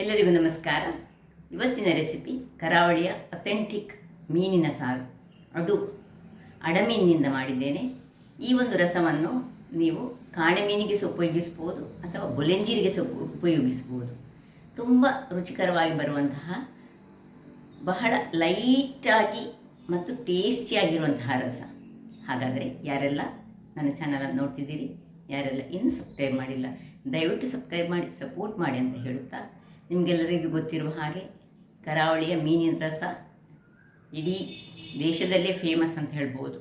ಎಲ್ಲರಿಗೂ ನಮಸ್ಕಾರ. ಇವತ್ತಿನ ರೆಸಿಪಿ ಕರಾವಳಿಯ ಅಥೆಂಟಿಕ್ ಮೀನಿನ ಸಾರು, ಅದು ಅಡಮೀನಿನಿಂದ ಮಾಡಿದ್ದೇನೆ. ಈ ಒಂದು ರಸವನ್ನು ನೀವು ಕಾಣೆ ಮೀನಿಗೆ ಸಹ ಉಪಯೋಗಿಸ್ಬೋದು ಅಥವಾ ಬೊಲೆಂಜೀರಿಗೆ ಸಹ ಉಪಯೋಗಿಸ್ಬೋದು. ತುಂಬ ರುಚಿಕರವಾಗಿ ಬರುವಂತಹ, ಬಹಳ ಲೈಟಾಗಿ ಮತ್ತು ಟೇಸ್ಟಿಯಾಗಿರುವಂತಹ ರಸ. ಹಾಗಾದರೆ ಯಾರೆಲ್ಲ ನನ್ನ ಚಾನಲನ್ನು ನೋಡ್ತಿದ್ದೀರಿ, ಯಾರೆಲ್ಲ ಇನ್ನೂ ಸಬ್ಸ್ಕ್ರೈಬ್ ಮಾಡಿಲ್ಲ, ದಯವಿಟ್ಟು ಸಬ್ಸ್ಕ್ರೈಬ್ ಮಾಡಿ ಸಪೋರ್ಟ್ ಮಾಡಿ ಅಂತ ಹೇಳುತ್ತಾ, ನಿಮಗೆಲ್ಲರಿಗೂ ಗೊತ್ತಿರುವ ಹಾಗೆ ಕರಾವಳಿಯ ಮೀನಿನ ರಸ ಇಡೀ ದೇಶದಲ್ಲೇ ಫೇಮಸ್ ಅಂತ ಹೇಳ್ಬೋದು.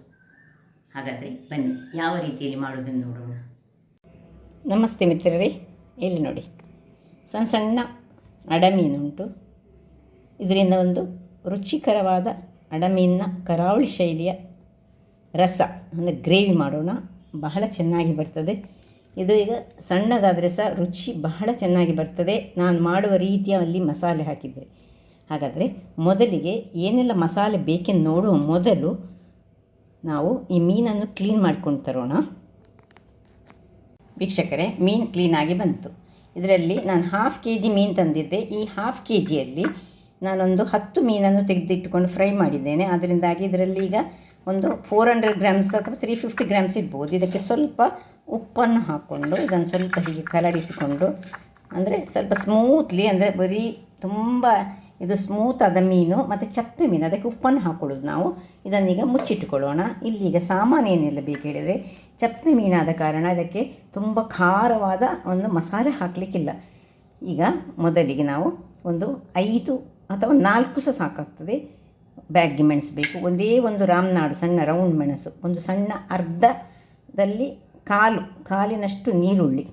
ಹಾಗಾದರೆ ಬನ್ನಿ ಯಾವ ರೀತಿಯಲ್ಲಿ ಮಾಡೋದನ್ನು ನೋಡೋಣ. ನಮಸ್ತೆ ಮಿತ್ರರೇ, ಇಲ್ಲಿ ನೋಡಿ ಸಣ್ಣ ಸಣ್ಣ ಅಡಮೀನುಂಟು. ಇದರಿಂದ ಒಂದು ರುಚಿಕರವಾದ ಅಡಮೀನಿನ ಕರಾವಳಿ ಶೈಲಿಯ ರಸ ಅಂದರೆ ಗ್ರೇವಿ ಮಾಡೋಣ. ಬಹಳ ಚೆನ್ನಾಗಿ ಬರ್ತದೆ. ಇದು ಈಗ ಸಣ್ಣದಾದರೆ ಸಹ ರುಚಿ ಬಹಳ ಚೆನ್ನಾಗಿ ಬರ್ತದೆ. ನಾನು ಮಾಡುವ ರೀತಿಯಲ್ಲಿ ಮಸಾಲೆ ಹಾಕಿದ್ದೆ. ಹಾಗಾದರೆ ಮೊದಲಿಗೆ ಏನೆಲ್ಲ ಮಸಾಲೆ ಬೇಕೆಂದು ನೋಡುವ ಮೊದಲು ನಾವು ಈ ಮೀನನ್ನು ಕ್ಲೀನ್ ಮಾಡ್ಕೊಂಡು ತರೋಣ. ವೀಕ್ಷಕರೇ, ಮೀನು ಕ್ಲೀನಾಗಿ ಬಂತು. ಇದರಲ್ಲಿ ನಾನು 1/2 kg ಮೀನು ತಂದಿದ್ದೆ. ಈ 1/2 kgಯಲ್ಲಿ ನಾನೊಂದು 10 ಮೀನನ್ನು ತೆಗೆದಿಟ್ಟುಕೊಂಡು ಫ್ರೈ ಮಾಡಿದ್ದೇನೆ. ಅದರಿಂದಾಗಿ ಇದರಲ್ಲಿ ಈಗ ಒಂದು 400 ಗ್ರಾಮ್ಸ್ ಅಥವಾ 350 ಗ್ರಾಮ್ಸ್ ಇರ್ಬೋದು. ಇದಕ್ಕೆ ಸ್ವಲ್ಪ ಉಪ್ಪನ್ನು ಹಾಕ್ಕೊಂಡು ಇದನ್ನು ಸ್ವಲ್ಪ ಹೀಗೆ ಕಲಡಿಸಿಕೊಂಡು, ಅಂದರೆ ಸ್ವಲ್ಪ ಸ್ಮೂತ್ಲಿ, ಅಂದರೆ ಬರೀ ತುಂಬ ಇದು ಸ್ಮೂತ್ ಆದ ಮೀನು ಮತ್ತು ಚಪ್ಪೆ ಮೀನು, ಅದಕ್ಕೆ ಉಪ್ಪನ್ನು ಹಾಕ್ಕೊಳ್ಳೋದು ನಾವು. ಇದನ್ನೀಗ ಮುಚ್ಚಿಟ್ಟುಕೊಳ್ಳೋಣ. ಇಲ್ಲೀಗ ಸಾಮಾನು ಏನೆಲ್ಲ ಬೇಕು ಹೇಳಿದರೆ, ಚಪ್ಪೆ ಮೀನಾದ ಕಾರಣ ಇದಕ್ಕೆ ತುಂಬ ಖಾರವಾದ ಒಂದು ಮಸಾಲೆ ಹಾಕಲಿಕ್ಕಿಲ್ಲ. ಈಗ ಮೊದಲಿಗೆ ನಾವು ಒಂದು 5 ಅಥವಾ 4 ಸಹ ಸಾಕಾಗ್ತದೆ ಬ್ಯಾಡ್ಗಿ ಮೆಣಸು ಬೇಕು. ಒಂದೇ ಒಂದು ರಾಮನಾಡು ಸಣ್ಣ ರೌಂಡ್ ಮೆಣಸು, ಒಂದು ಸಣ್ಣ ಅರ್ಧದಲ್ಲಿ ಕಾಲಿನಷ್ಟು ನೀರುಳ್ಳಿ,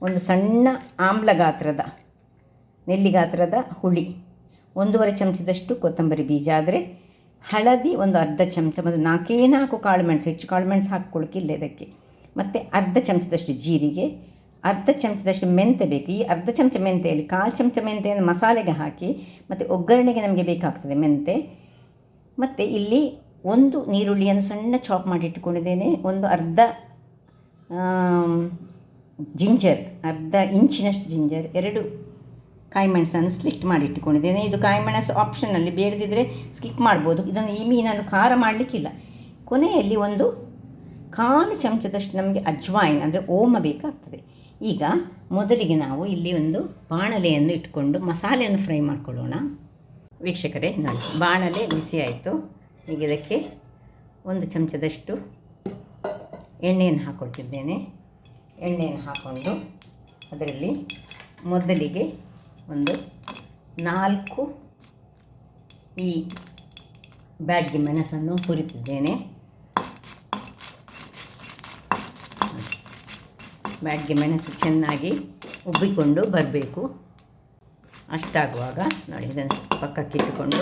ಒಂದು ಸಣ್ಣ ಆಮ್ಲ ಗಾತ್ರದ ನೆಲ್ಲಿ ಗಾತ್ರದ ಹುಳಿ, 1.5 ಚಮಚದಷ್ಟು ಕೊತ್ತಂಬರಿ ಬೀಜ, ಆದರೆ ಹಳದಿ ಒಂದು ಅರ್ಧ ಚಮಚ, ಮತ್ತು 4 ಕಾಳುಮೆಣಸು, ಹೆಚ್ಚು ಕಾಳುಮೆಣಸು ಹಾಕ್ಕೊಳ್ಳೋಕ್ಕಿಲ್ಲ ಇದಕ್ಕೆ, ಮತ್ತು ಅರ್ಧ ಚಮಚದಷ್ಟು ಜೀರಿಗೆ, ಅರ್ಧ ಚಮಚದಷ್ಟು ಮೆಂತೆ ಬೇಕು. ಈ ಅರ್ಧ ಚಮಚ ಮೆಂತೆಯಲ್ಲಿ 1/4 ಚಮಚ ಮೆಂತೆಯನ್ನು ಮಸಾಲೆಗೆ ಹಾಕಿ, ಮತ್ತು ಒಗ್ಗರಣೆಗೆ ನಮಗೆ ಬೇಕಾಗ್ತದೆ ಮೆಂತೆ. ಮತ್ತು ಇಲ್ಲಿ ಒಂದು ನೀರುಳ್ಳಿಯನ್ನು ಸಣ್ಣ ಚಾಪ್ ಮಾಡಿ ಇಟ್ಟುಕೊಂಡಿದ್ದೇನೆ. ಒಂದು ಅರ್ಧ ಜಿಂಜರ್, ಅರ್ಧ ಇಂಚಿನಷ್ಟು ಜಿಂಜರ್, 2 ಕಾಯಿಮೆಣಸನ್ನು ಸ್ಲಿಟ್ ಮಾಡಿ ಇಟ್ಟುಕೊಂಡಿದ್ದೇನೆ. ಇದು ಕಾಯಿಮೆಣಸು ಆಪ್ಷನಲ್ಲಿ, ಬೇಡದಿದ್ದರೆ ಸ್ಕಿಪ್ ಮಾಡ್ಬೋದು. ಇದನ್ನು ಈ ಮೀನನ್ನು ಖಾರ ಮಾಡಲಿಕ್ಕಿಲ್ಲ. ಕೊನೆಯಲ್ಲಿ ಒಂದು 1/4 ಚಮಚದಷ್ಟು ನಮಗೆ ಅಜ್ವಾಯಿನ್ ಅಂದರೆ ಓಮ ಬೇಕಾಗ್ತದೆ. ಈಗ ಮೊದಲಿಗೆ ನಾವು ಇಲ್ಲಿ ಒಂದು ಬಾಣಲೆಯನ್ನು ಇಟ್ಕೊಂಡು ಮಸಾಲೆಯನ್ನು ಫ್ರೈ ಮಾಡಿಕೊಳ್ಳೋಣ. ವೀಕ್ಷಕರೇ ನೋಡಿ, ಬಾಣಲೆ ಬಿಸಿ ಆಯಿತು. ಈಗ ಇದಕ್ಕೆ 1 ಚಮಚದಷ್ಟು ಎಣ್ಣೆಯನ್ನು ಹಾಕ್ಕೊಳ್ತಿದ್ದೇನೆ. ಎಣ್ಣೆಯನ್ನು ಹಾಕ್ಕೊಂಡು ಅದರಲ್ಲಿ ಮೊದಲಿಗೆ ಒಂದು 4 ಈ ಬ್ಯಾಡ್ಗಿ ಮೆಣಸನ್ನು ಹುರಿತಿದ್ದೇನೆ. ಬ್ಯಾಡ್ಗಿ ಮೆಣಸು ಚೆನ್ನಾಗಿ ಉಬ್ಬಿಕೊಂಡು ಬರಬೇಕು. ಅಷ್ಟಾಗುವಾಗ ನೋಡಿ, ಇದನ್ನು ಪಕ್ಕಕ್ಕೆ ಇಟ್ಟುಕೊಂಡು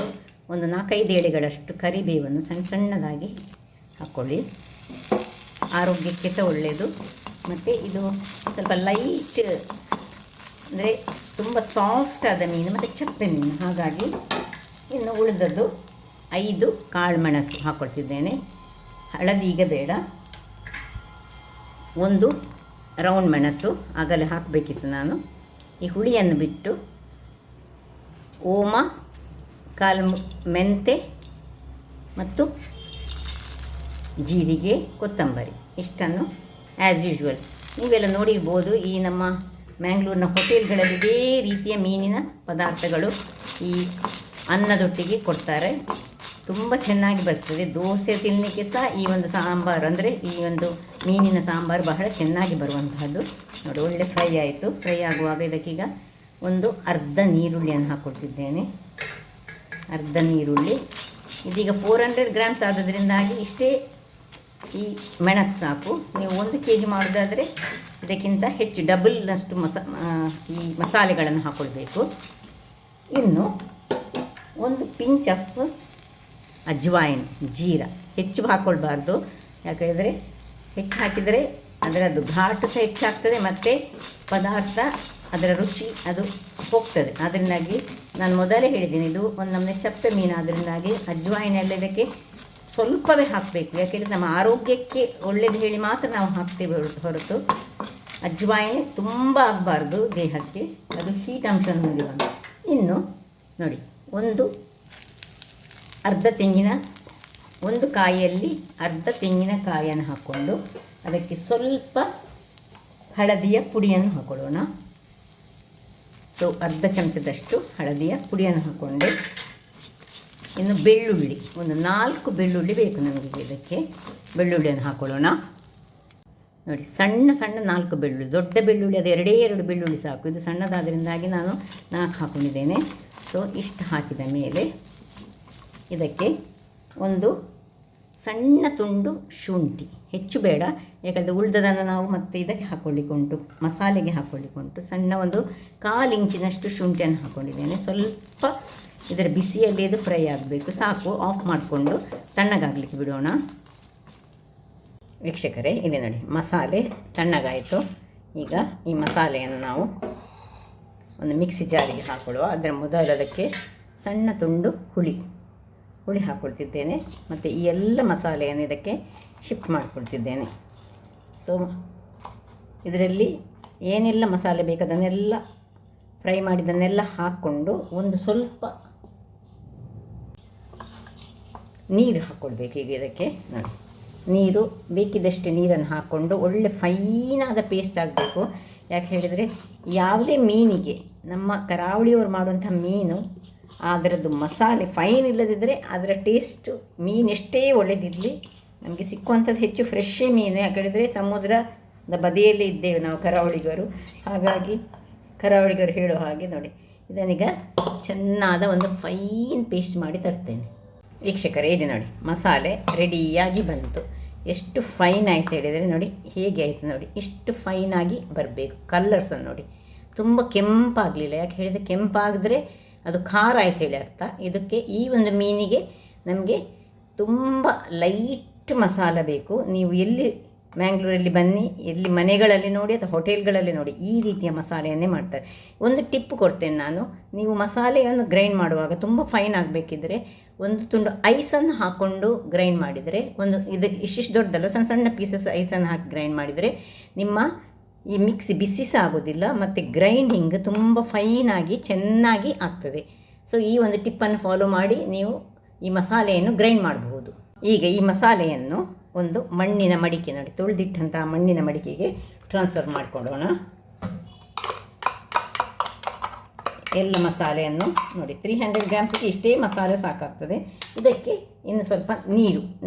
ಒಂದು 4-5 ಎಳೆಗಳಷ್ಟು ಕರಿಬೇವನ್ನು ಸಣ್ಣದಾಗಿ ಹಾಕ್ಕೊಳ್ಳಿ. ಆರೋಗ್ಯಕ್ಕೆ ಸಹ ಒಳ್ಳೆಯದು. ಮತ್ತು ಇದು ಸ್ವಲ್ಪ ಲೈಟ್, ಅಂದರೆ ತುಂಬ ಸಾಫ್ಟ್ ಆದ ಮೀನು ಮತ್ತು ಚಪ್ಪೆ ಮೀನು. ಹಾಗಾಗಿ ಇನ್ನು ಉಳಿದದ್ದು 5 ಕಾಳುಮೆಣಸು ಹಾಕ್ಕೊಳ್ತಿದ್ದೇನೆ. ಹಳದಿ ಈಗ ಬೇಡ. 1 ರೌಂಡ್ ಮೆಣಸು ಆಗಲೇ ಹಾಕಬೇಕಿತ್ತು ನಾನು. ಈ ಹುಳಿಯನ್ನು ಬಿಟ್ಟು ಓಮ, 1/4 ಮೆಂತೆ ಮತ್ತು ಜೀರಿಗೆ, ಕೊತ್ತಂಬರಿ, ಇಷ್ಟನ್ನು ಆ್ಯಸ್ ಯೂಶ್ವಲ್ ನೀವೆಲ್ಲ ನೋಡಿರ್ಬೋದು. ಈ ನಮ್ಮ ಮ್ಯಾಂಗ್ಳೂರಿನ ಹೋಟೆಲ್ಗಳಲ್ಲಿ ಇದೇ ರೀತಿಯ ಮೀನಿನ ಪದಾರ್ಥಗಳು ಈ ಅನ್ನದೊಟ್ಟಿಗೆ ಕೊಡ್ತಾರೆ. ತುಂಬ ಚೆನ್ನಾಗಿ ಬರ್ತದೆ. ದೋಸೆ ತಿನ್ನಲಿಕ್ಕೆ ಸಹ ಈ ಒಂದು ಸಾಂಬಾರು, ಅಂದರೆ ಈ ಒಂದು ಮೀನಿನ ಸಾಂಬಾರು ಬಹಳ ಚೆನ್ನಾಗಿ ಬರುವಂತಹದ್ದು. ನೋಡಿ, ಒಳ್ಳೆ ಫ್ರೈ ಆಯಿತು. ಫ್ರೈ ಆಗುವಾಗ ಇದಕ್ಕೀಗ ಒಂದು ಅರ್ಧ ನೀರುಳ್ಳಿಯನ್ನು ಹಾಕ್ಕೊಳ್ತಿದ್ದೇನೆ. ಅರ್ಧ ನೀರುಳ್ಳಿ. ಇದೀಗ 400 ಗ್ರಾಮ್ಸ್ ಆದ್ದರಿಂದಾಗಿ ಇಷ್ಟೇ ಈ ಮೆಣಸು ಸಾಕು. ನೀವು 1 kg ಮಾಡೋದಾದರೆ ಇದಕ್ಕಿಂತ ಹೆಚ್ಚು ಡಬಲ್ನಷ್ಟು ಈ ಮಸಾಲೆಗಳನ್ನು ಹಾಕ್ಕೊಳ್ಬೇಕು. ಇನ್ನು ಒಂದು ಪಿಂಚ್ ಆಫ್ ಅಜ್ವಾಯಿನ್, ಜೀರ ಹೆಚ್ಚು ಹಾಕ್ಕೊಳ್ಬಾರ್ದು. ಯಾಕೆಂದರೆ ಹೆಚ್ಚು ಹಾಕಿದರೆ ಅದರದ್ದು ಘಾಟು ಸಹ ಹೆಚ್ಚಾಗ್ತದೆ, ಮತ್ತು ಪದಾರ್ಥ ಅದರ ರುಚಿ ಅದು ಹೋಗ್ತದೆ. ಅದರಿಂದಾಗಿ ನಾನು ಮೊದಲೇ ಹೇಳಿದ್ದೀನಿ, ಇದು ಒಂದು ನಮ್ಮನೆ ಚಪ್ಪೆ ಮೀನು. ಅದರಿಂದಾಗಿ ಅಜ್ವಾಯಿನೆಲ್ಲ ಇದಕ್ಕೆ ಸ್ವಲ್ಪವೇ ಹಾಕಬೇಕು. ಯಾಕೆಂದರೆ ನಮ್ಮ ಆರೋಗ್ಯಕ್ಕೆ ಒಳ್ಳೆಯದು ಹೇಳಿ ಮಾತ್ರ ನಾವು ಹಾಕ್ತೇವೆ ಹೊರತು ಅಜ್ವಾಯಿನ್ ತುಂಬ ಆಗಬಾರ್ದು ದೇಹಕ್ಕೆ, ಅದು ಹೀಟ್ ಅಂಶವನ್ನು ಹೊಂದಿರುವಂಥ. ಇನ್ನು ನೋಡಿ, ಒಂದು ಕಾಯಿಯಲ್ಲಿ ಅರ್ಧ ತೆಂಗಿನಕಾಯಿಯನ್ನು ಹಾಕ್ಕೊಂಡು ಅದಕ್ಕೆ ಸ್ವಲ್ಪ ಹಳದಿಯ ಪುಡಿಯನ್ನು ಹಾಕೊಳ್ಳೋಣ. ಸೊ ಅರ್ಧ ಚಮಚದಷ್ಟು ಹಳದಿಯ ಪುಡಿಯನ್ನು ಹಾಕ್ಕೊಂಡೆ. ಇನ್ನು ಬೆಳ್ಳುಳ್ಳಿ, ಒಂದು 4 ಬೆಳ್ಳುಳ್ಳಿ ಬೇಕು ನಮಗೆ. ಇದಕ್ಕೆ ಬೆಳ್ಳುಳ್ಳಿಯನ್ನು ಹಾಕ್ಕೊಳ್ಳೋಣ. ನೋಡಿ, ಸಣ್ಣ 4 ಬೆಳ್ಳುಳ್ಳಿ. ದೊಡ್ಡ ಬೆಳ್ಳುಳ್ಳಿ ಅದು 2 ಬೆಳ್ಳುಳ್ಳಿ ಸಾಕು. ಇದು ಸಣ್ಣದಾದ್ರಿಂದಾಗಿ ನಾನು 4 ಹಾಕ್ಕೊಂಡಿದ್ದೇನೆ. ಸೊ ಇಷ್ಟು ಹಾಕಿದ ಮೇಲೆ ಇದಕ್ಕೆ ಒಂದು ಸಣ್ಣ ತುಂಡು ಶುಂಠಿ, ಹೆಚ್ಚು ಬೇಡ, ಯಾಕಂದರೆ ಉಳಿದದನ್ನು ನಾವು ಮತ್ತೆ ಇದಕ್ಕೆ ಹಾಕ್ಕೊಳ್ಳಿಕ್ಕುಂಟು, ಮಸಾಲೆಗೆ ಹಾಕ್ಕೊಳ್ಳಿಕ್ಕುಂಟು. ಸಣ್ಣ ಒಂದು 1/4 ಇಂಚಿನಷ್ಟು ಶುಂಠಿಯನ್ನು ಹಾಕ್ಕೊಂಡಿದ್ದೇನೆ. ಸ್ವಲ್ಪ ಇದರ ಬಿಸಿಯಲ್ಲಿ ಇದು ಫ್ರೈ ಆಗಬೇಕು, ಸಾಕು. ಆಫ್ ಮಾಡಿಕೊಂಡು ತಣ್ಣಗಾಗಲಿಕ್ಕೆ ಬಿಡೋಣ. ವೀಕ್ಷಕರೇ, ಇಲ್ಲಿ ನೋಡಿ, ಮಸಾಲೆ ತಣ್ಣಗಾಯಿತು. ಈಗ ಈ ಮಸಾಲೆಯನ್ನು ನಾವು ಒಂದು ಮಿಕ್ಸಿ ಜಾರಿಗೆ ಹಾಕೊಳ್ಳುವ. ಅದರ ಮೊದಲು ಅದಕ್ಕೆ ಸಣ್ಣ ತುಂಡು ಹುಳಿ ಹಾಕ್ಕೊಳ್ತಿದ್ದೇನೆ. ಮತ್ತು ಈ ಎಲ್ಲ ಮಸಾಲೆಯನ್ನು ಇದಕ್ಕೆ ಶಿಫ್ಟ್ ಮಾಡಿಕೊಳ್ತಿದ್ದೇನೆ. ಸೊ ಇದರಲ್ಲಿ ಏನೆಲ್ಲ ಮಸಾಲೆ ಬೇಕು ಅದನ್ನೆಲ್ಲ ಫ್ರೈ ಮಾಡಿದ್ದನ್ನೆಲ್ಲ ಹಾಕ್ಕೊಂಡು ಒಂದು ಸ್ವಲ್ಪ ನೀರು ಹಾಕ್ಕೊಳ್ಬೇಕು. ಈಗ ಇದಕ್ಕೆ ನೋಡಿ, ನೀರು ಬೇಕಿದ್ದಷ್ಟು ನೀರನ್ನು ಹಾಕ್ಕೊಂಡು ಒಳ್ಳೆ ಫೈನಾದ ಪೇಸ್ಟ್ ಆಗಬೇಕು. ಯಾಕೆ ಹೇಳಿದರೆ, ಯಾವುದೇ ಮೀನಿಗೆ, ನಮ್ಮ ಕರಾವಳಿಯವರು ಮಾಡುವಂಥ ಮೀನು, ಅದರದ್ದು ಮಸಾಲೆ ಫೈನ್ ಇಲ್ಲದಿದ್ದರೆ ಅದರ ಟೇಸ್ಟು, ಮೀನು ಎಷ್ಟೇ ಒಳ್ಳೆದಿರಲಿ, ನಮಗೆ ಸಿಕ್ಕುವಂಥದ್ದು ಹೆಚ್ಚು ಫ್ರೆಶ್ಶೇ ಮೀನು. ಯಾಕೆ ಹೇಳಿದರೆ ಸಮುದ್ರದ ಬದಿಯಲ್ಲಿ ಇದ್ದೇವೆ ನಾವು ಕರಾವಳಿಗರು. ಹಾಗಾಗಿ ಕರಾವಳಿಗರು ಹೇಳೋ ಹಾಗೆ ನೋಡಿ, ಇದನ್ನೀಗ ಚೆನ್ನಾದ ಒಂದು ಫೈನ್ ಪೇಸ್ಟ್ ಮಾಡಿ ತರ್ತೇನೆ. ವೀಕ್ಷಕರೇ, ಇದು ನೋಡಿ, ಮಸಾಲೆ ರೆಡಿಯಾಗಿ ಬಂತು. ಎಷ್ಟು ಫೈನ್ ಆಯಿತು ಹೇಳಿದರೆ ನೋಡಿ, ಹೇಗೆ ಆಯಿತು ನೋಡಿ, ಇಷ್ಟು ಫೈನಾಗಿ ಬರಬೇಕು. ಕಲ್ಲರ್ಸನ್ನು ನೋಡಿ, ತುಂಬ ಕೆಂಪಾಗಲಿಲ್ಲ. ಯಾಕೆ ಹೇಳಿದರೆ, ಕೆಂಪಾಗಿದ್ರೆ ಅದು ಖಾರ ಆಯ್ತು ಹೇಳಿ ಅರ್ಥ. ಇದಕ್ಕೆ ಈ ಒಂದು ಮೀನಿಗೆ ನಮಗೆ ತುಂಬ ಲೈಟ್ ಮಸಾಲ ಬೇಕು. ನೀವು ಎಲ್ಲಿ ಮ್ಯಾಂಗ್ಳೂರಲ್ಲಿ ಬನ್ನಿ, ಎಲ್ಲಿ ಮನೆಗಳಲ್ಲಿ ನೋಡಿ ಅಥವಾ ಹೋಟೆಲ್ಗಳಲ್ಲಿ ನೋಡಿ, ಈ ರೀತಿಯ ಮಸಾಲೆಯನ್ನೇ ಮಾಡ್ತಾರೆ. ಒಂದು ಟಿಪ್ ಕೊಡ್ತೇನೆ ನಾನು, ನೀವು ಮಸಾಲೆಯನ್ನು ಗ್ರೈಂಡ್ ಮಾಡುವಾಗ ತುಂಬ ಫೈನ್ ಆಗಬೇಕಿದ್ರೆ ಒಂದು ತುಂಡು ಐಸನ್ನು ಹಾಕ್ಕೊಂಡು ಗ್ರೈಂಡ್ ಮಾಡಿದರೆ, ಇದು ಇಷ್ಟಿಷ್ಟು ದೊಡ್ಡದಲ್ಲ, ಸಣ್ಣ ಪೀಸಸ್ ಐಸನ್ನು ಹಾಕಿ ಗ್ರೈಂಡ್ ಮಾಡಿದರೆ ನಿಮ್ಮ ಈ ಮಿಕ್ಸಿ ಬಿಸಿ ಸಹ ಆಗೋದಿಲ್ಲ, ಮತ್ತು ಗ್ರೈಂಡಿಂಗ್ ತುಂಬ ಫೈನಾಗಿ ಚೆನ್ನಾಗಿ ಆಗ್ತದೆ. ಸೊ ಈ ಒಂದು ಟಿಪ್ಪನ್ನು ಫಾಲೋ ಮಾಡಿ ನೀವು ಈ ಮಸಾಲೆಯನ್ನು ಗ್ರೈಂಡ್ ಮಾಡಬಹುದು. ಈಗ ಈ ಮಸಾಲೆಯನ್ನು ಒಂದು ಮಣ್ಣಿನ ಮಡಿಕೆ ನೋಡಿ, ತೊಳೆದಿಟ್ಟಂತಹ ಮಣ್ಣಿನ ಮಡಿಕೆಗೆ ಟ್ರಾನ್ಸ್ಫರ್ ಮಾಡಿಕೊಳ್ಳೋಣ. ಎಲ್ಲ ಮಸಾಲೆಯನ್ನು ನೋಡಿ, 300 ಗ್ರಾಮ್ಸಿಗೆ ಇಷ್ಟೇ ಮಸಾಲೆ ಸಾಕಾಗ್ತದೆ. ಇದಕ್ಕೆ ಇನ್ನು ಸ್ವಲ್ಪ ನೀರು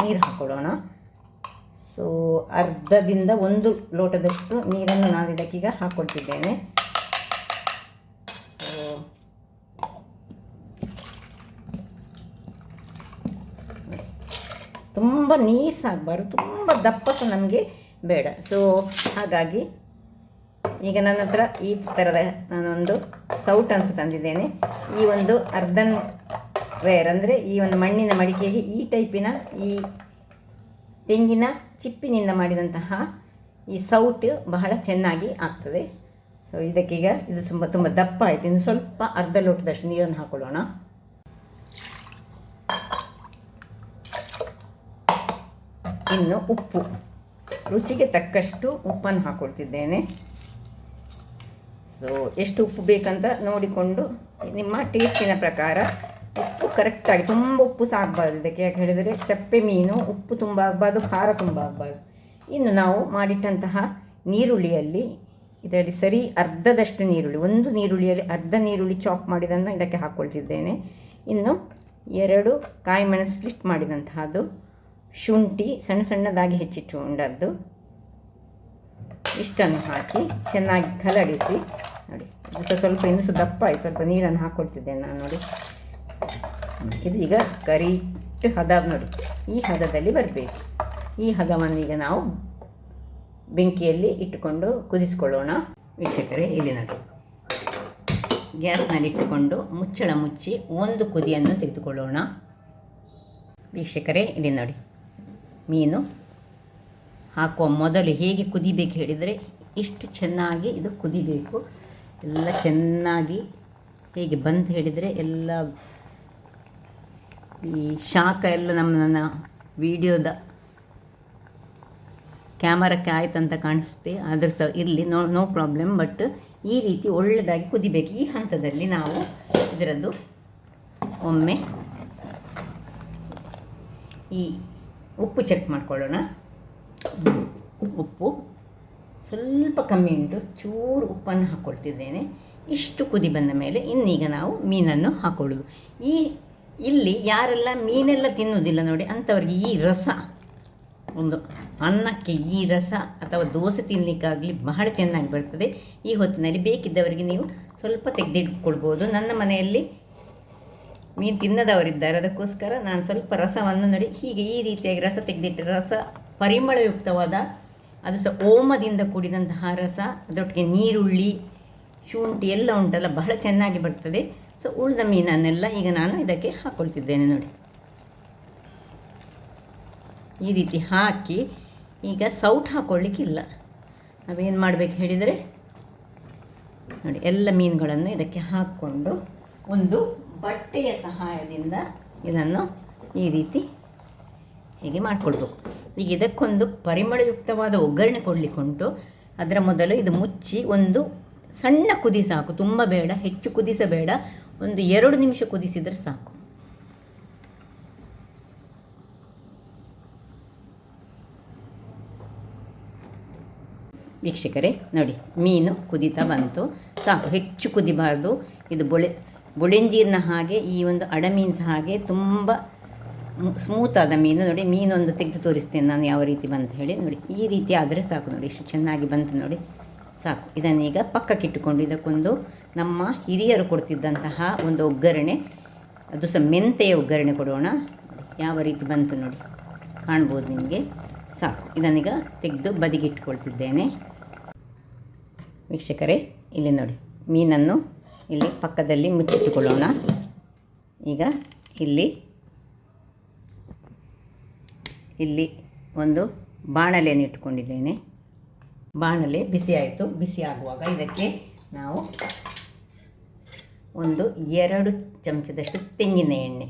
ಹಾಕ್ಕೊಳ್ಳೋಣ. ಸೊ ಅರ್ಧದಿಂದ 1 ಲೋಟದಷ್ಟು ನೀರನ್ನು ನಾನು ಇದಕ್ಕೀಗ ಹಾಕ್ಕೊಳ್ತಿದ್ದೇನೆ. ಸೊ ತುಂಬ ನೀಸಾಗಬಾರ್ದು, ತುಂಬ ದಪ್ಪ ಸಹ ನಮಗೆ ಬೇಡ. ಸೊ ಹಾಗಾಗಿ ಈಗ ನನ್ನ ಹತ್ರ ಈ ಥರದ ನಾನೊಂದು ಸೌಟನ್ಸ್ ತಂದಿದ್ದೇನೆ. ಈ ಒಂದು ಅರ್ಧನ್ ವೇರ್ ಅಂದರೆ ಈ ಒಂದು ಮಣ್ಣಿನ ಮಡಿಕೆಗೆ ಈ ಟೈಪಿನ ಈ ತೆಂಗಿನ ಚಿಪ್ಪಿನಿಂದ ಮಾಡಿದಂತಹ ಈ ಸೌಟು ಬಹಳ ಚೆನ್ನಾಗಿ ಆಗ್ತದೆ. ಸೊ ಇದಕ್ಕೀಗ ಇದು ತುಂಬ ದಪ್ಪ ಆಯಿತು. ಇನ್ನು ಸ್ವಲ್ಪ ಅರ್ಧ ಲೋಟದಷ್ಟು ನೀರನ್ನು ಹಾಕೊಳ್ಳೋಣ. ಇನ್ನು ಉಪ್ಪು, ರುಚಿಗೆ ತಕ್ಕಷ್ಟು ಉಪ್ಪನ್ನು ಹಾಕ್ಕೊಳ್ತಿದ್ದೇನೆ. ಸೊ ಎಷ್ಟು ಉಪ್ಪು ಬೇಕಂತ ನೋಡಿಕೊಂಡು ನಿಮ್ಮ ಟೇಸ್ಟಿನ ಪ್ರಕಾರ ಉಪ್ಪು ಕರೆಕ್ಟಾಗಿ, ತುಂಬ ಉಪ್ಪು ಸಹ ಆಗಬಾರ್ದು ಇದಕ್ಕೆ. ಯಾಕೆ ಹೇಳಿದರೆ ಚಪ್ಪೆ ಮೀನು, ಉಪ್ಪು ತುಂಬ ಆಗಬಾರ್ದು, ಖಾರ ತುಂಬ ಆಗಬಾರ್ದು. ಇನ್ನು ನಾವು ಮಾಡಿಟ್ಟಂತಹ ನೀರುಳ್ಳಿಯಲ್ಲಿ ಇದರಲ್ಲಿ ಸರಿ ಅರ್ಧದಷ್ಟು ನೀರುಳ್ಳಿ, ಒಂದು ನೀರುಳ್ಳಿಯಲ್ಲಿ ಅರ್ಧ ನೀರುಳ್ಳಿ ಚಾಪ್ ಮಾಡಿದ್ದನ್ನು ಇದಕ್ಕೆ ಹಾಕ್ಕೊಳ್ತಿದ್ದೇನೆ. ಇನ್ನು 2 ಕಾಯಿ ಮೆಣಸು ಸ್ಲಿಟ್ ಮಾಡಿದಂತಹದ್ದು, ಶುಂಠಿ ಸಣ್ಣದಾಗಿ ಹೆಚ್ಚಿಟ್ಟುಕೊಂಡದ್ದು, ಇಷ್ಟನ್ನು ಹಾಕಿ ಚೆನ್ನಾಗಿ ಕಲಡಿಸಿ ನೋಡಿ. ಸ್ವಲ್ಪ ಇನ್ನೂ ದಪ್ಪ ಆಯಿತು, ಸ್ವಲ್ಪ ನೀರನ್ನು ಹಾಕ್ಕೊಳ್ತಿದ್ದೇನೆ ನಾನು ನೋಡಿ. ಇದು ಈಗ ಕರೆಕ್ಟ್ ಹದ ನೋಡಿ, ಈ ಹದದಲ್ಲಿ ಬರಬೇಕು. ಈ ಹದವನ್ನೀಗ ನಾವು ಬೆಂಕಿಯಲ್ಲಿ ಇಟ್ಟುಕೊಂಡು ಕುದಿಸ್ಕೊಳ್ಳೋಣ. ವೀಕ್ಷಕರೇ, ಇಲ್ಲಿ ನೋಡಿ, ಗ್ಯಾಸ್ನಲ್ಲಿ ಇಟ್ಟುಕೊಂಡು ಮುಚ್ಚಳ ಮುಚ್ಚಿ ಒಂದು ಕುದಿಯನ್ನು ತೆಗೆದುಕೊಳ್ಳೋಣ. ವೀಕ್ಷಕರೇ, ಇಲ್ಲಿ ನೋಡಿ, ಮೀನು ಹಾಕುವ ಮೊದಲು ಹೇಗೆ ಕುದಿಬೇಕು ಹೇಳಿದರೆ, ಇಷ್ಟು ಚೆನ್ನಾಗಿ ಇದು ಕುದಿಬೇಕು. ಎಲ್ಲ ಚೆನ್ನಾಗಿ ಹೇಗೆ ಬಂದು ಹೇಳಿದರೆ ಎಲ್ಲ ಈ ಶಾಖ ಎಲ್ಲ ನನ್ನ ವಿಡಿಯೋದ ಕ್ಯಾಮರಕ್ಕೆ ಆಯ್ತು ಅಂತ ಕಾಣಿಸುತ್ತೆ, ಆದರೂ ಸಹ ಇರಲಿ, ನೋ ಪ್ರಾಬ್ಲಮ್. ಬಟ್ ಈ ರೀತಿ ಒಳ್ಳೆಯದಾಗಿ ಕುದಿಬೇಕು. ಈ ಹಂತದಲ್ಲಿ ನಾವು ಇದರದ್ದು ಒಮ್ಮೆ ಈ ಉಪ್ಪು ಚೆಕ್ ಮಾಡ್ಕೊಳ್ಳೋಣ. ಉಪ್ಪು ಸ್ವಲ್ಪ ಕಮ್ಮಿ ಉಂಟು, ಚೂರು ಉಪ್ಪನ್ನು ಹಾಕ್ಕೊಳ್ತಿದ್ದೇನೆ. ಇಷ್ಟು ಕುದಿ ಬಂದ ಮೇಲೆ ಇನ್ನೀಗ ನಾವು ಮೀನನ್ನು ಹಾಕೊಳ್ಳೋದು. ಇಲ್ಲಿ ಯಾರೆಲ್ಲ ಮೀನೆಲ್ಲ ತಿನ್ನುವುದಿಲ್ಲ ನೋಡಿ, ಅಂಥವ್ರಿಗೆ ಈ ರಸ, ಒಂದು ಅನ್ನಕ್ಕೆ ಈ ರಸ ಅಥವಾ ದೋಸೆ ತಿನ್ನಲಿಕ್ಕಾಗಲಿ ಬಹಳ ಚೆನ್ನಾಗಿ ಬರ್ತದೆ. ಈ ಹೊತ್ತಿನಲ್ಲಿ ಬೇಕಿದ್ದವರಿಗೆ ನೀವು ಸ್ವಲ್ಪ ತೆಗೆದಿಟ್ಕೊಳ್ಬೋದು. ನನ್ನ ಮನೆಯಲ್ಲಿ ಮೀನು ತಿನ್ನದವರಿದ್ದಾರೆ, ಅದಕ್ಕೋಸ್ಕರ ನಾನು ಸ್ವಲ್ಪ ರಸವನ್ನು ನೋಡಿ ಹೀಗೆ ಈ ರೀತಿಯಾಗಿ ರಸ ತೆಗೆದಿಟ್ಟರೆ ರಸ ಪರಿಮಳಯುಕ್ತವಾದ, ಅದು ಸಹ ಓಮದಿಂದ ಕೂಡಿದಂತಹ ರಸ, ಅದರೊಟ್ಟಿಗೆ ನೀರುಳ್ಳಿ, ಶುಂಠಿ ಎಲ್ಲ ಉಂಟಲ್ಲ, ಬಹಳ ಚೆನ್ನಾಗಿ ಬರ್ತದೆ. ಸೊ ಉಳಿದ ಮೀನನ್ನೆಲ್ಲ ಈಗ ನಾನು ಇದಕ್ಕೆ ಹಾಕ್ಕೊಳ್ತಿದ್ದೇನೆ ನೋಡಿ. ಈ ರೀತಿ ಹಾಕಿ ಈಗ ಸೌಟ್ ಹಾಕ್ಕೊಳ್ಳಿಕ್ಕಿಲ್ಲ. ನಾವೇನು ಮಾಡಬೇಕು ಹೇಳಿದರೆ ನೋಡಿ, ಎಲ್ಲ ಮೀನುಗಳನ್ನು ಇದಕ್ಕೆ ಹಾಕ್ಕೊಂಡು ಒಂದು ಬಟ್ಟೆಯ ಸಹಾಯದಿಂದ ಇದನ್ನು ಈ ರೀತಿ ಹೀಗೆ ಮಾಡಿಕೊಳ್ಬೇಕು. ಈಗ ಇದಕ್ಕೊಂದು ಪರಿಮಳಯುಕ್ತವಾದ ಒಗ್ಗರಣೆ ಕೊಡಲಿಕ್ಕುಂಟು. ಅದರ ಮೊದಲು ಇದು ಮುಚ್ಚಿ ಒಂದು ಸಣ್ಣ ಕುದಿ ಸಾಕು, ತುಂಬ ಬೇಡ, ಹೆಚ್ಚು ಕುದಿಸಬೇಡ, ಒಂದು 2 ನಿಮಿಷ ಕುದಿಸಿದರೆ ಸಾಕು. ವೀಕ್ಷಕರೇ ನೋಡಿ, ಮೀನು ಕುದೀತಾ ಬಂತು, ಸಾಕು, ಹೆಚ್ಚು ಕುದಿಬಾರ್ದು. ಇದು ಬೊಳೆಂಜೀರಿನ ಹಾಗೆ ಈ ಒಂದು ಅಡಮೀನು ಸಹ ಹಾಗೆ ತುಂಬ ಸ್ಮೂತಾದ ಮೀನು. ನೋಡಿ, ಮೀನೊಂದು ತೆಗೆದು ತೋರಿಸ್ತೇನೆ ನಾನು ಯಾವ ರೀತಿ ಬಂತು ಹೇಳಿ. ನೋಡಿ, ಈ ರೀತಿ ಆದರೆ ಸಾಕು. ನೋಡಿ, ಎಷ್ಟು ಚೆನ್ನಾಗಿ ಬಂತು ನೋಡಿ, ಸಾಕು. ಇದನ್ನೀಗ ಪಕ್ಕಕ್ಕಿಟ್ಟುಕೊಂಡು ಇದಕ್ಕೊಂದು ನಮ್ಮ ಹಿರಿಯರು ಕೊಡ್ತಿದ್ದಂತಹ ಒಂದು ಒಗ್ಗರಣೆ, ಅದು ಸಹ ಮೆಂತೆಯ ಒಗ್ಗರಣೆ ಕೊಡೋಣ. ಯಾವ ರೀತಿ ಬಂತು ನೋಡಿ, ಕಾಣ್ಬೋದು ನಿಮಗೆ. ಸಾಕು, ಇದನ್ನೀಗ ತೆಗೆದು ಬದಿಗಿಟ್ಕೊಳ್ತಿದ್ದೇನೆ. ವೀಕ್ಷಕರೇ ಇಲ್ಲಿ ನೋಡಿ, ಮೀನನ್ನು ಇಲ್ಲಿ ಪಕ್ಕದಲ್ಲಿ ಮುಚ್ಚಿಟ್ಟುಕೊಳ್ಳೋಣ. ಈಗ ಇಲ್ಲಿ ಒಂದು ಬಾಣಲೆಯನ್ನು ಇಟ್ಕೊಂಡಿದ್ದೇನೆ. ಬಾಣಲೆ ಬಿಸಿ ಆಯಿತು. ಬಿಸಿ ಆಗುವಾಗ ಇದಕ್ಕೆ ನಾವು ಒಂದು 2 ಚಮಚದಷ್ಟು ತೆಂಗಿನ ಎಣ್ಣೆ.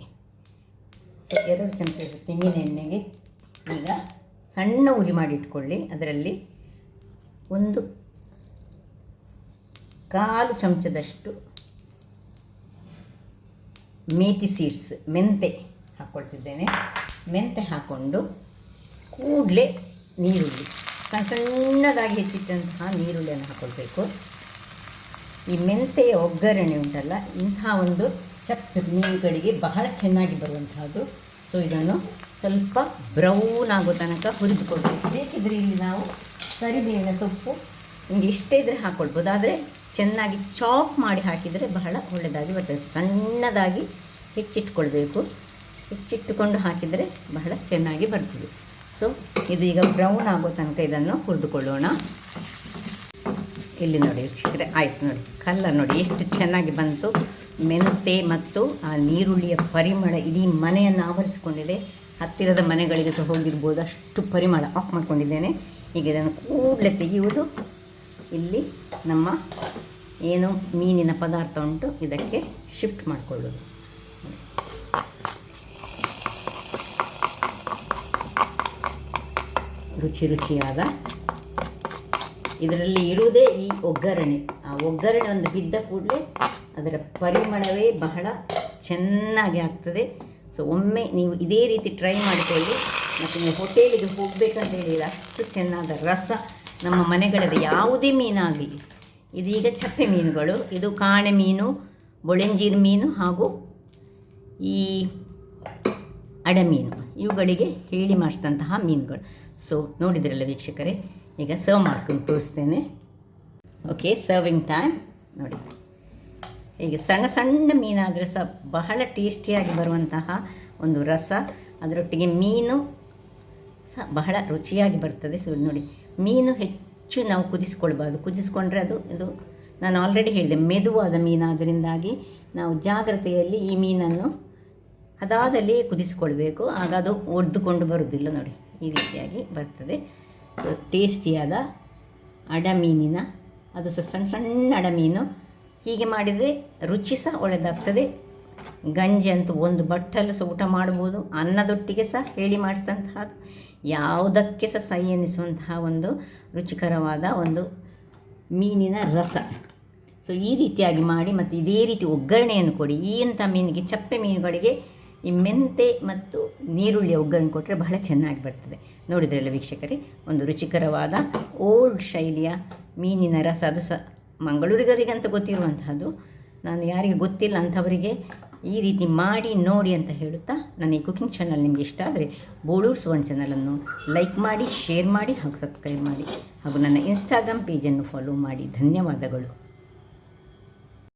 ಸೊ 2 ಚಮಚದಷ್ಟು ತೆಂಗಿನ ಎಣ್ಣೆಗೆ ಈಗ ಸಣ್ಣ ಉರಿ ಮಾಡಿ ಇಟ್ಕೊಳ್ಳಿ. ಅದರಲ್ಲಿ ಒಂದು 1/4 ಚಮಚದಷ್ಟು ಮೇಥಿ ಸೀಡ್ಸ್, ಮೆಂತೆ ಹಾಕ್ಕೊಳ್ತಿದ್ದೇನೆ. ಮೆಂತೆ ಹಾಕ್ಕೊಂಡು ಕೂಡಲೇ ನೀರುಳ್ಳಿ, ಸಣ್ಣದಾಗಿ ಹೆಚ್ಚಿಟ್ಟಂತಹ ನೀರುಳ್ಳಿಯನ್ನು ಹಾಕ್ಕೊಳ್ಬೇಕು. ಈ ಮೆಂತೆಯ ಒಗ್ಗರಣೆ ಉಂಟಲ್ಲ, ಇಂಥ ಒಂದು ಚಕ್ ಮೀನುಗಳಿಗೆ ಬಹಳ ಚೆನ್ನಾಗಿ ಬರುವಂತಹದ್ದು. ಸೊ ಇದನ್ನು ಸ್ವಲ್ಪ ಬ್ರೌನ್ ಆಗೋ ತನಕ ಹುರಿದುಕೊಳ್ಬೇಕು. ಬೇಕಿದ್ರೆ ಇಲ್ಲಿ ನಾವು ಕರಿಬೇವಿನ ಸೊಪ್ಪು ನಿಮಗೆ ಇಷ್ಟ ಇದ್ದರೆ ಹಾಕ್ಕೊಳ್ಬೋದು, ಆದರೆ ಚೆನ್ನಾಗಿ ಚಾಪ್ ಮಾಡಿ ಹಾಕಿದರೆ ಬಹಳ ಒಳ್ಳೆಯದಾಗಿ ಬರ್ತದೆ. ಸಣ್ಣದಾಗಿ ಹೆಚ್ಚಿಟ್ಕೊಳ್ಬೇಕು. ಹೆಚ್ಚಿಟ್ಟುಕೊಂಡು ಹಾಕಿದರೆ ಬಹಳ ಚೆನ್ನಾಗಿ ಬರ್ತದೆ. ಸೊ ಇದೀಗ ಬ್ರೌನ್ ಆಗೋ ತನಕ ಇದನ್ನು ಹುರಿದುಕೊಳ್ಳೋಣ. ಇಲ್ಲಿ ನೋಡಿ ವೀಕ್ಷಕರೇ, ಆಯಿತು ನೋಡಿ, ಕಲರ್ ನೋಡಿ ಎಷ್ಟು ಚೆನ್ನಾಗಿ ಬಂತು. ಮೆಂತೆ ಮತ್ತು ಆ ನೀರುಳ್ಳಿಯ ಪರಿಮಳ ಇಡೀ ಮನೆಯನ್ನು ಆವರಿಸಿಕೊಂಡಿದೆ. ಹತ್ತಿರದ ಮನೆಗಳಿಗೆ ಸಹ ಹೋಗಿರ್ಬೋದು, ಅಷ್ಟು ಪರಿಮಳ. ಆಫ್ ಮಾಡ್ಕೊಂಡಿದ್ದೇನೆ. ಈಗ ಇದನ್ನು ಕೂಡಲೇ ತೆಗೆಯುವುದು. ಇಲ್ಲಿ ನಮ್ಮ ಏನು ಮೀನಿನ ಪದಾರ್ಥ ಉಂಟು ಇದಕ್ಕೆ ಶಿಫ್ಟ್ ಮಾಡಿಕೊಳ್ಳೋದು. ರುಚಿಯಾದ ಇದರಲ್ಲಿ ಇರುವುದೇ ಈ ಒಗ್ಗರಣೆ. ಆ ಒಗ್ಗರಣೆ ಒಂದು ಬಿದ್ದ ಕೂಡಲೇ ಅದರ ಪರಿಮಳವೇ ಬಹಳ ಚೆನ್ನಾಗಿ ಆಗ್ತದೆ. ಸೊ ಒಮ್ಮೆ ನೀವು ಇದೇ ರೀತಿ ಟ್ರೈ ಮಾಡಿಕೊಳ್ಳಿ. ಮತ್ತು ನೀವು ಹೋಟೆಲಿಗೆ ಹೋಗಬೇಕಂತ ಹೇಳಿದರೆ ಅಷ್ಟು ಚೆನ್ನಾದ ರಸ ನಮ್ಮ ಮನೆಗಳಲ್ಲಿ ಯಾವುದೇ ಮೀನಾಗಲಿ, ಇದೀಗ ಚಪ್ಪೆ ಮೀನುಗಳು, ಇದು ಕಾಣೆ ಮೀನು, ಬೊಳೆಂಜೀರು ಮೀನು ಹಾಗೂ ಈ ಅಡಮೀನು, ಇವುಗಳಿಗೆ ಹೇಳಿ ಮಾಡಿಸಿದಂತಹ ಮೀನುಗಳು. ಸೊ ನೋಡಿದ್ರಲ್ಲ ವೀಕ್ಷಕರೇ, ಈಗ ಸರ್ವ್ ಮಾಡ್ಕೊಂಡು ತೋರಿಸ್ತೇನೆ. ಓಕೆ, ಸರ್ವಿಂಗ್ ಟೈಮ್ ನೋಡಿ. ಹೀಗೆ ಸಣ್ಣ ಸಣ್ಣ ಮೀನಾದರೆ ಸಹ ಬಹಳ ಟೇಸ್ಟಿಯಾಗಿ ಬರುವಂತಹ ಒಂದು ರಸ, ಅದರೊಟ್ಟಿಗೆ ಮೀನು ಸಹ ಬಹಳ ರುಚಿಯಾಗಿ ಬರ್ತದೆ. ಸೊ ನೋಡಿ, ಮೀನು ಹೆಚ್ಚು ನಾವು ಕುದಿಸ್ಕೊಳ್ಬಾರ್ದು. ಕುದಿಸ್ಕೊಂಡ್ರೆ ಇದು ನಾನು ಆಲ್ರೆಡಿ ಹೇಳಿದೆ, ಮೆದುವಾದ ಮೀನಾದ್ದರಿಂದಾಗಿ ನಾವು ಜಾಗ್ರತೆಯಲ್ಲಿ ಈ ಮೀನನ್ನು ಅದಾದಲ್ಲಿ ಕುದಿಸ್ಕೊಳ್ಬೇಕು. ಆಗ ಅದು ಒಡೆದುಕೊಂಡು ಬರುವುದಿಲ್ಲ. ನೋಡಿ, ಈ ರೀತಿಯಾಗಿ ಬರ್ತದೆ. ಸೊ ಟೇಸ್ಟಿಯಾದ ಅಡಮೀನಿನ, ಅದು ಸಹ ಸಣ್ಣ ಸಣ್ಣ ಅಡಮೀನು. ಹೀಗೆ ಮಾಡಿದರೆ ರುಚಿ ಸಹ ಒಳ್ಳೆಯದಾಗ್ತದೆ. ಗಂಜಿ ಅಂತೂ ಒಂದು ಬಟ್ಟಲು ಸಹ ಊಟ ಮಾಡ್ಬೋದು. ಅನ್ನದೊಟ್ಟಿಗೆ ಸಹ ಹೇಳಿ ಮಾಡಿಸಿದಂತಹದ್ದು. ಯಾವುದಕ್ಕೆ ಸೈ ಎನಿಸುವಂತಹ ಒಂದು ರುಚಿಕರವಾದ ಒಂದು ಮೀನಿನ ರಸ. ಸೊ ಈ ರೀತಿಯಾಗಿ ಮಾಡಿ ಮತ್ತು ಇದೇ ರೀತಿ ಒಗ್ಗರಣೆಯನ್ನು ಕೊಡಿ. ಈ ಅಂಥ ಮೀನಿಗೆ, ಚಪ್ಪೆ ಮೀನುಗಳಿಗೆ ಈ ಮೆಂತೆ ಮತ್ತು ನೀರುಳ್ಳಿಯ ಒಗ್ಗರಣೆ ಕೊಟ್ಟರೆ ಬಹಳ ಚೆನ್ನಾಗಿ ಬರ್ತದೆ. ನೋಡಿದ್ರಲ್ಲ ವೀಕ್ಷಕರೇ, ಒಂದು ರುಚಿಕರವಾದ ಓಲ್ಡ್ ಶೈಲಿಯ ಮೀನಿನ ರಸ. ಅದು ಮಂಗಳೂರಿಗರಿಗಂತ ಗೊತ್ತಿರುವಂತಹದ್ದು. ನಾನು ಯಾರಿಗೆ ಗೊತ್ತಿಲ್ಲ ಅಂಥವರಿಗೆ ಈ ರೀತಿ ಮಾಡಿ ನೋಡಿ ಅಂತ ಹೇಳುತ್ತಾ, ನನ್ನ ಈ ಕುಕಿಂಗ್ ಚಾನಲ್ ನಿಮಗೆ ಇಷ್ಟ ಆದರೆ ಬೋಳೂರು ಸುವರ್ಣ ಚಾನಲನ್ನು ಲೈಕ್ ಮಾಡಿ, ಶೇರ್ ಮಾಡಿ ಹಾಗೂ ಸಬ್ಸ್ಕ್ರೈಬ್ ಮಾಡಿ ಹಾಗೂ ನನ್ನ ಇನ್ಸ್ಟಾಗ್ರಾಮ್ ಪೇಜನ್ನು ಫಾಲೋ ಮಾಡಿ. ಧನ್ಯವಾದಗಳು.